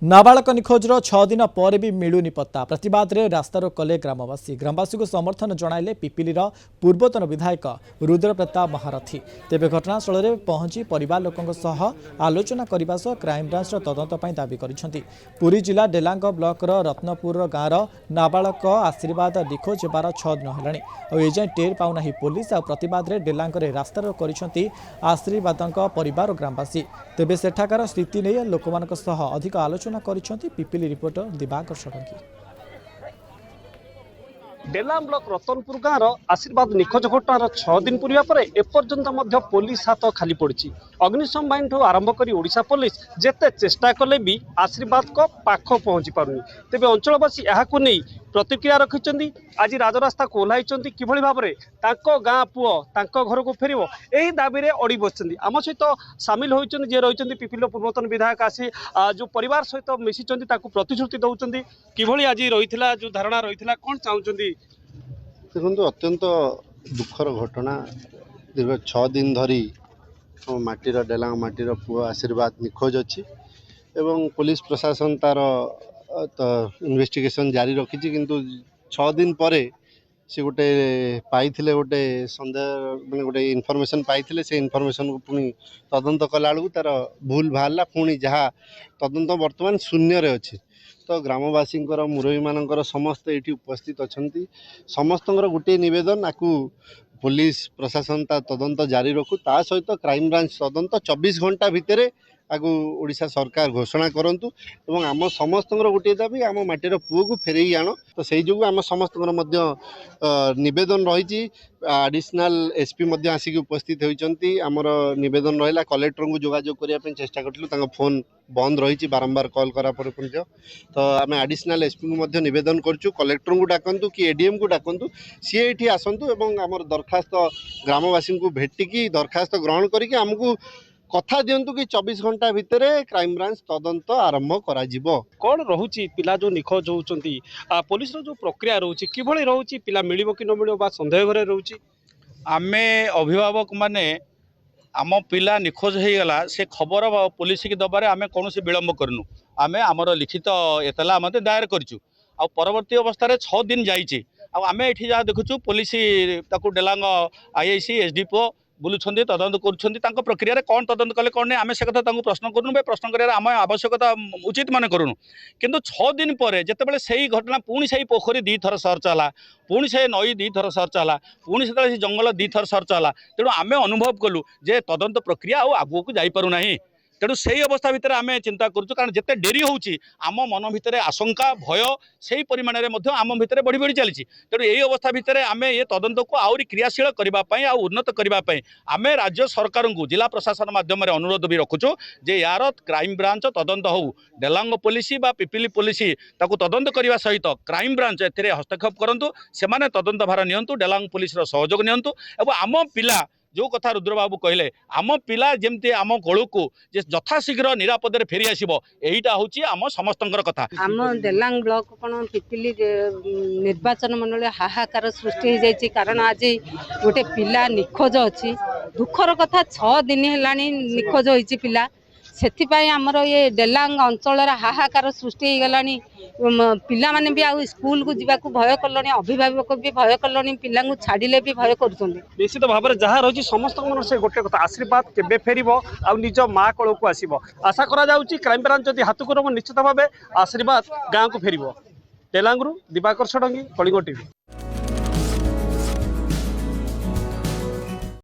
नाबालक निखोजर 6 दिन पर भी मिलूनी पत्ता प्रतिवाद में रास्तारोक कले ग्रामवासी को समर्थन जणाइले पिपिलीर पूर्वतन विधायक रुद्र प्रताप महारथी। तेबे घटनास्थल में पहुंची परिवार लोकों सह आलोचना करने सह क्राइमब्रांचर तदंत ପାଇଁ दाबी କରିଛନ୍ତି। पुरी जिला डेलांग ब्लॉकर रत्नपुर गाँवर नाबालक आशीर्वाद निखोज होबार 6 दिन हेलाणी और एजाएं टेर पाउना पुलिस आ प्रतिवाद में डेलांग रास्तारोक କରିଛନ୍ତି आशीर्वादक परिवार और ग्रामवासी। तेबे सेठाकार स्थिति नहीं लोकमानक सह अधिक आलोचना କରିଛନ୍ତି पिपिली रिपोर्टर दिवाकर षडंगी। डेलांग ब्लॉक रतनपुर गाँवर आशीर्वाद निखोज घटनार 6 दिन पूर्वा पर एपर्यंत पुलिस हाथ खाली पड़ी। अग्निशम बाहिनी ठूँ आरंभ कर ओडिशा पुलिस जेते चेष्टा कले भी आशीर्वाद को पाख पहुंची पारुनी। तेबे अंचलवासी यहाकू नहीं प्रतिक्रिया रखिंट। आज राजरास्ता को ओह्लाई कि भाव में गाँ पुओ घर को फेर यही दाबी में अड़ी बस आम सहित सामिल होती जे रही पिपिल पूर्वतन विधायक आसी जो परिवार सहित मिसी प्रतिश्रुति दौरान कि आज रही जो धारणा रही कौन चाहते देखो अत्यंत दुखर घटना। दीर्घ 6 दिन धरी माटीर डेलांग माटीर पुओ आशीर्वाद निखोज अच्छी एवं पुलिस प्रशासन तार इन्वेस्टिगेशन जारी रखी किंतु 6 दिन पर से गोटे पाइथिले गोटे संदेह माने गोटे इनफॉरमेशन पाइथिले से इनफॉरमेशन को पुणी तदंत कला बेलू तार भूल बाहरला पुणी जहाँ तदंत वर्तमान शून्य रे अच्छी। तो ग्रामवासी मुरबी मानकर समस्त ये उपस्थित अच्छा समस्त गोटे नवेदन आपको पुलिस प्रशासन ता तदंत जारी रखू ता सहित क्राइम ब्रांच तदंत 24 घंटा भितर आगु ओडिशा सरकार घोषणा करंतु एवं आम समस्त गोटे दाबी आम माटीर पुओ को फेरई आण। तो से जो आम समस्त नवेदन रही एडिशनल एसपी आसिक उपस्थित होती आमर नवेदन रहा कलेक्टर को जोगाजोग करने चेष्टा करूँ फोन बंद रही बारंबार कॉल करा तो आम एडिशनल एसपी को नवेदन करूँ कलेक्टर को डाकतु कि एडीएम को डाकतु सी ये आसतु एवं आमर दरखास्त ग्रामवासी को भेटिकी दरखास्त ग्रहण करके आमको कथा दिंतु कि 24 घंटा भितर क्राइम ब्रांच तदंत आरंभ करा जिवो। कौन रोची पिला जो निखोज होती पुलिस जो प्रक्रिया रोची किभली रोची पिला मिलिबो कि न मिलिबो बा संदेह घरे रोची। आमे अभिभावक माने आम पिला निखोज हो गला से खबर पुलिस की दबारे आमे कौन विलम्ब करनु आमे आमर लिखित एतला मते दायर करचु आ परवर्ती अवस्था 6 दिन जाइए आमे एठी जा देखुचु पुलिस ताकू डेलांग आईआईसी एसडीपीओ बुलूं तदंत कर प्रक्रिया कौन तदंत कले कौन नहीं आम से कथा प्रश्न करूँ प्रश्न कर आवश्यकता उचित मान करूँ किंतु 6 दिन पर जितेबाला से घटना पुणी से पोखरी 2 थर सर्च है पुणी से नई 2 थर सर्च है पुणी से जंगल 2 थर सर्च है तेणु आम अनुभव कलु जे तदंत प्रक्रिया आगू को जापरूना तेणु से अवस्था भितर आम चिंता करूँ कारण जिते डेरी होची आम मन भितर आशंका भय से परिमाण में आम भितर बढ़ी बढ़ी चली तेणु यही अवस्था भितर आम ये तदंत को आहरी क्रियाशील करने उन्नत करने आम राज्य सरकार को जिला प्रशासन माध्यम अनुरोध भी रखुचु जे यार क्राइम ब्रांच तदंत हो डेलांग पुलिस बा पिपिली पुलिस ताकू तदंत करने सहित क्राइम ब्रांच ए हस्तक्षेप करूँ से तदंत भार नियंतु डेलांग पुलिस सहयोग नियंतु एवं आम पिला जो कथा रुद्र बाबू कहले आम पिला जमती आम कोलू को यथाशीघ्र निरापद फेरी आसो यहीटा हूँ आम समस्त कथा। आम डेलांग ब्लॉक कौन पिपिली निर्वाचन मंडल हाहाकार सृष्टि हो जाए कारण आज गोटे पिला निखोज अच्छी दुखर कथा 6 दिन है निखोज होती पिला से आमर ये डेलांग अंचल हाहाकार सृष्टि हो गलानी पिला माने भी आउ स्कूल को जीवाक भय कले अभिभावक भी भय कले पिला छाड़िले भी भय कर निश्चित भाव में जहाँ रही समस्त से गोटे कथा आशीर्वाद केबे फेरिबो आ निज माँ कोल को आसीबो आशा करा जाउची क्राइम ब्रांच जदि हाथ को निश्चित भाव आशीर्वाद गाँव को फेरिबो। डेलांगरू दिवाकर षडंगी कलिंग टीवी।